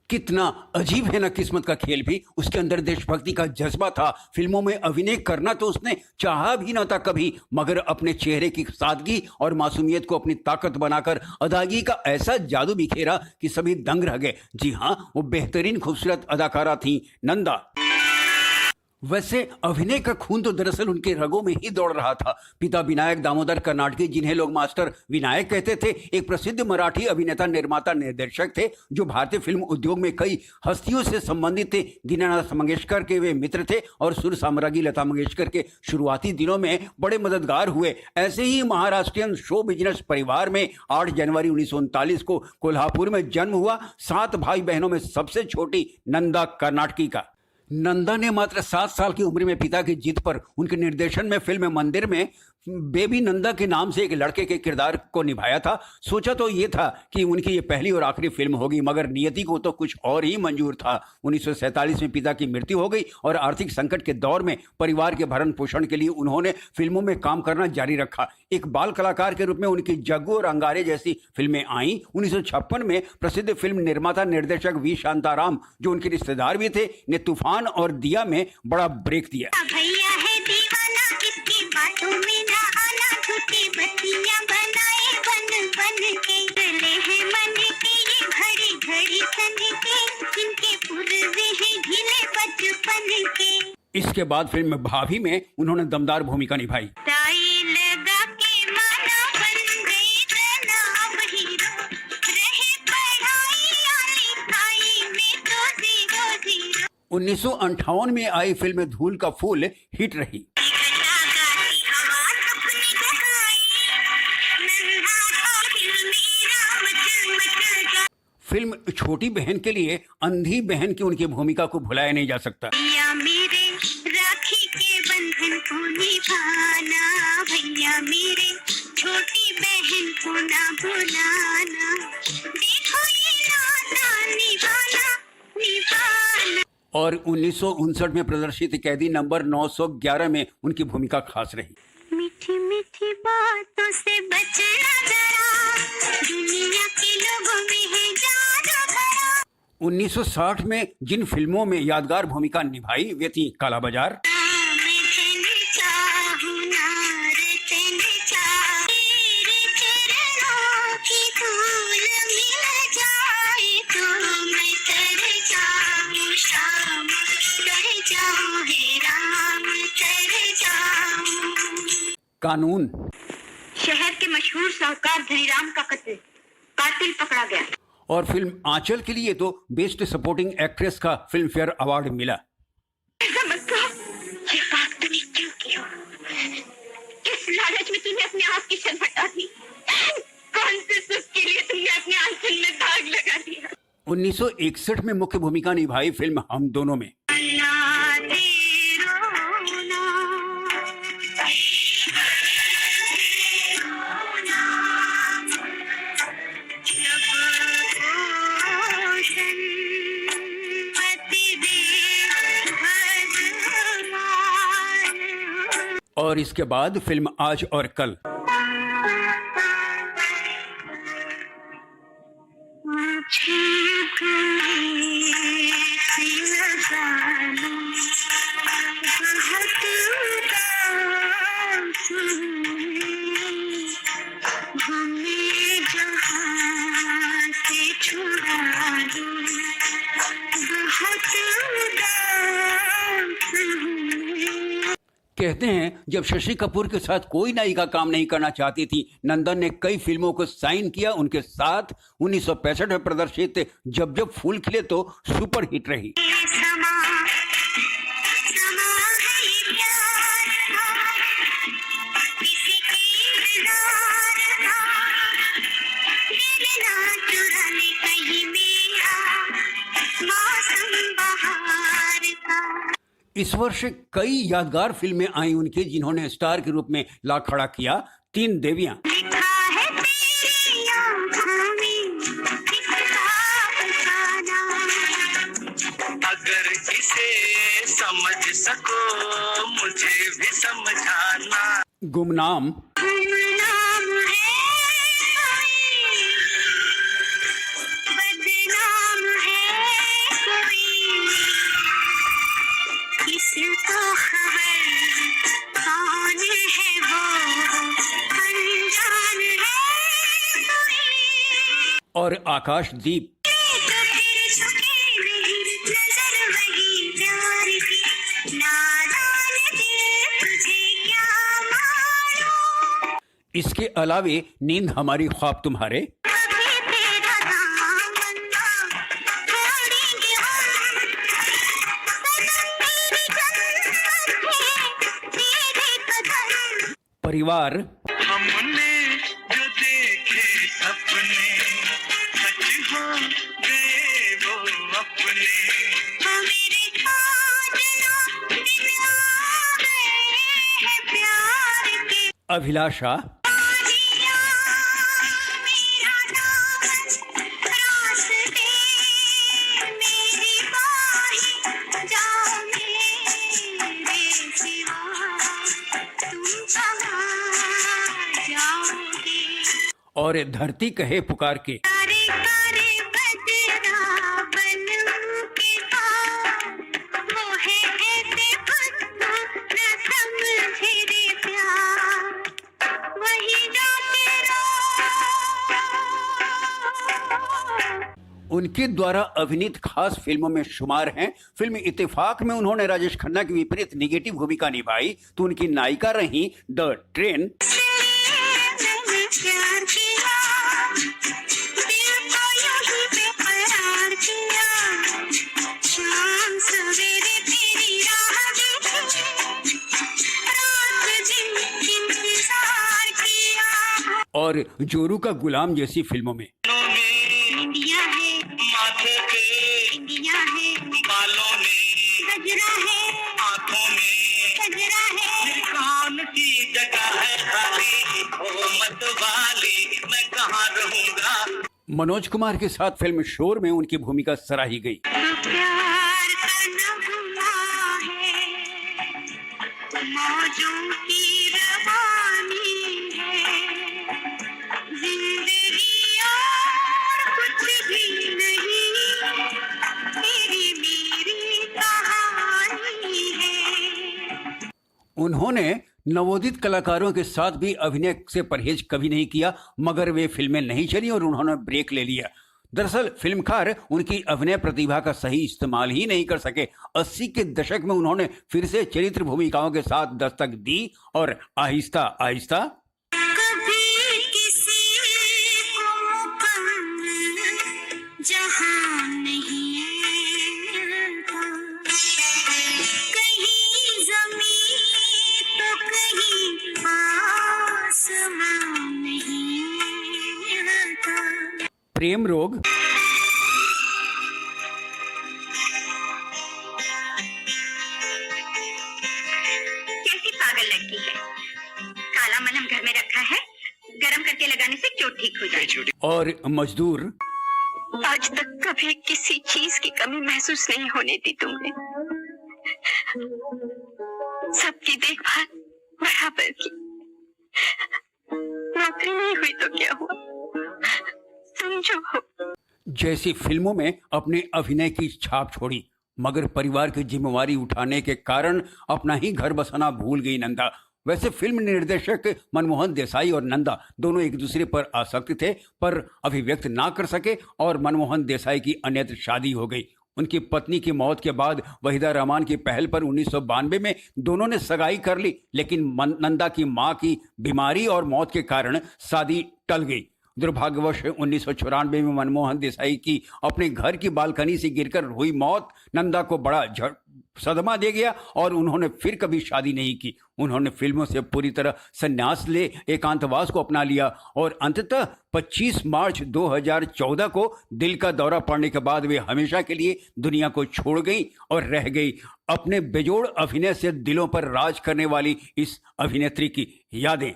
कितना अजीब है ना किस्मत का खेल भी। उसके अंदर देशभक्ति का जज्बा था। फिल्मों में अभिनय करना तो उसने चाहा भी ना था कभी, मगर अपने चेहरे की सादगी और मासूमियत को अपनी ताकत बनाकर अदायगी का ऐसा जादू बिखेरा कि सभी दंग रह गए। जी हाँ, वो बेहतरीन खूबसूरत अदाकारा थी नंदा। वैसे अभिनय का खून तो दरअसल उनके रगों में ही दौड़ रहा था। पिता विनायक दामोदर कर्नाटकी, जिन्हें लोग मास्टर विनायक कहते थे, एक प्रसिद्ध मराठी अभिनेता, निर्माता, निर्देशक थे जो भारतीय फिल्म उद्योग में कई हस्तियों से संबंधित थे। दीनानाथ मंगेशकर के वे मित्र थे और सुर साम्राज्ञी लता मंगेशकर के शुरुआती दिनों में बड़े मददगार हुए। ऐसे ही महाराष्ट्रियन शो बिजनेस परिवार में 8 जनवरी 1939 को कोल्हापुर में जन्म हुआ। 7 भाई बहनों में सबसे छोटी नंदा कर्नाटकी का। नंदा ने मात्र 7 साल की उम्र में पिता की जिद पर उनके निर्देशन में फिल्म मंदिर में बेबी नंदा के नाम से एक लड़के के किरदार को निभाया था। सोचा तो ये था कि उनकी ये पहली और आखिरी फिल्म होगी, मगर नियति को तो कुछ और ही मंजूर था। 1947 में पिता की मृत्यु हो गई और आर्थिक संकट के दौर में परिवार के भरण पोषण के लिए उन्होंने फिल्मों में काम करना जारी रखा। एक बाल कलाकार के रूप में उनकी जग्गू और अंगारे जैसी फिल्में आईं। 1956 में प्रसिद्ध फिल्म निर्माता निर्देशक वी शांताराम, जो उनके रिश्तेदार भी थे, ने तूफान और दिया में बड़ा ब्रेक दिया। भैया है दीवाना, किसकी बातों में ना आना, झूठी बत्तियां बनाए बन बन के, गले हैं मन के ये घड़ी घड़ी सन के, जिनके पुर्जे हैं ढीले बचपन के। इसके बाद फिल्म भाभी में उन्होंने दमदार भूमिका निभाई। टाई लगा के माना बन गई जनाब हीरो, रहे पढ़ाई आली खाई में तो 0-0। 1958 में आई फिल्म धूल का फूल हिट रही। फिल्म छोटी बहन के लिए अंधी बहन की उनकी भूमिका को भुलाया नहीं जा सकता। भैया मेरे राखी के बंधन को निभाना, भैया मेरे छोटी बहन को ना भुलाना, देखो ये नाता निभाना निभाना। और 1959 में प्रदर्शित कैदी नंबर 911 में उनकी भूमिका खास रही। मीठी मीठी बातों से बचना जरा, दुनिया के लोगों में है जादू भरा। 1960 में जिन फिल्मों में यादगार भूमिका निभाई वे थी काला बाजार, कानून, शहर के मशहूर साहूकार धनीराम का कातिल पकड़ा गया। और फिल्म आंचल के लिए तो बेस्ट सपोर्टिंग एक्ट्रेस का फिल्म फेयर अवार्ड मिला। ये बात तूने क्यों की हो? किस लालच में तूने अपने आप की छत हटा दी? कौन से सुख के लिए तुमने अपने आंचल में दाग लगा दिया? 1961 में मुख्य भूमिका निभाई फिल्म हम दोनों में। और इसके बाद फिल्म आज और कल। कहते हैं जब शशि कपूर के साथ कोई नायिका काम नहीं करना चाहती थी, नंदन ने कई फिल्मों को साइन किया उनके साथ। 1965 में प्रदर्शित जब जब फूल खिले तो सुपर हिट रही। इस वर्ष कई यादगार फिल्में आई उनकी, जिन्होंने स्टार के रूप में ला खड़ा किया। 3 देवियां, अगर इसे समझ सको मुझे भी समझाना, गुमनाम, और आकाशदीप। तो फिर झुके नहीं नजर वही प्यार की, नादान दिल तुझे क्या मालूम, इसके अलावे नींद हमारी ख्वाब तुम्हारे, कभी तेरा दामन छोड़ेंगे हम, सनम मेरी जन्नत है तेरे कदम, परिवार, हमने जो देखे सपने सच हो गए वो अपने। ओ मेरे साजना दिन आ गए हैं प्यार के, अभिलाषा, आजिया मेरा दामन रास्ते मेरी बाहें, जाओ मेरे सिवा तुम कहाँ जाओगे, और धरती कहे पुकार के। तारे तारे बदरा बन के आ, वो है ऐसे खुद न समझे रे प्यार, वही जाके रो। उनके द्वारा अभिनीत खास फिल्मों में शुमार हैं फिल्म इत्तेफाक में उन्होंने राजेश खन्ना की विपरीत निगेटिव भूमिका निभाई तो उनकी नायिका रही द ट्रेन, मैंने प्यार किया, दिल को यूं ही बेकरार किया, शाम सवेरे तेरी राह देखी, रात दिन इंतजार किया, और जोरू का गुलाम जैसी फिल्मों में। इंडिया है माथे पे इंडिया है, बालों में गजरा है आंखों में गजरा है, कान की जगह है खाली, ओ मत वाली मैं कहाँ रहूंगा। मनोज कुमार के साथ फिल्म शोर में उनकी भूमिका सराही गई। तो प्यार करना गुनाह है, मौजों की रवानी है, जिंदगी और कुछ भी नहीं, तेरी मेरी कहानी है। उन्होंने नवोदित कलाकारों के साथ भी अभिनय से परहेज कभी नहीं किया, मगर वे फिल्में नहीं चली और उन्होंने ब्रेक ले लिया। दरअसल फिल्मकार उनकी अभिनय प्रतिभा का सही इस्तेमाल ही नहीं कर सके। 80 के दशक में उन्होंने फिर से चरित्र भूमिकाओं के साथ दस्तक दी और आहिस्ता आहिस्ता कभी किसी को मुकम्मल जहां नहीं मिलता, कहीं ज़मीं तो कहीं आसमां नहीं मिलता। प्रेम रोग, कैसी पागल लड़की है, काला मलहम घर में रखा है, गरम करके लगाने से चोट ठीक हो जाएगी। और मजदूर, आज तक कभी किसी चीज की कमी महसूस नहीं होने दी तुमने, सबकी देखभाल बराबर की, नौकरी नहीं हुई तो क्या हुआ, तुम जो हो। जैसी फिल्मों में अपने अभिनय की छाप छोड़ी, मगर परिवार की जिम्मेवारी उठाने के कारण अपना ही घर बसाना भूल गई नंदा। वैसे फिल्म निर्देशक मनमोहन देसाई और नंदा दोनों एक दूसरे पर आसक्त थे, पर अभिव्यक्त ना कर सके और मनमोहन देसाई की अन्यत्र शादी हो गई। उनकी पत्नी की मौत के बाद वहीदा रहमान की पहल पर 1992 में दोनों ने सगाई कर ली, लेकिन नंदा की मां की बीमारी और मौत के कारण शादी टल गई। दुर्भाग्यवश 1994 में मनमोहन देसाई की अपने घर की बालकनी से गिरकर हुई मौत नंदा को बड़ा सदमा दे गया और उन्होंने फिर कभी शादी नहीं की। उन्होंने फिल्मों से पूरी तरह संन्यास ले एकांतवास को अपना लिया और अंततः 25 मार्च 2014 को दिल का दौरा पड़ने के बाद वे हमेशा के लिए दुनिया को छोड़ गई और रह गई अपने बेजोड़ अभिनय से दिलों पर राज करने वाली इस अभिनेत्री की यादें।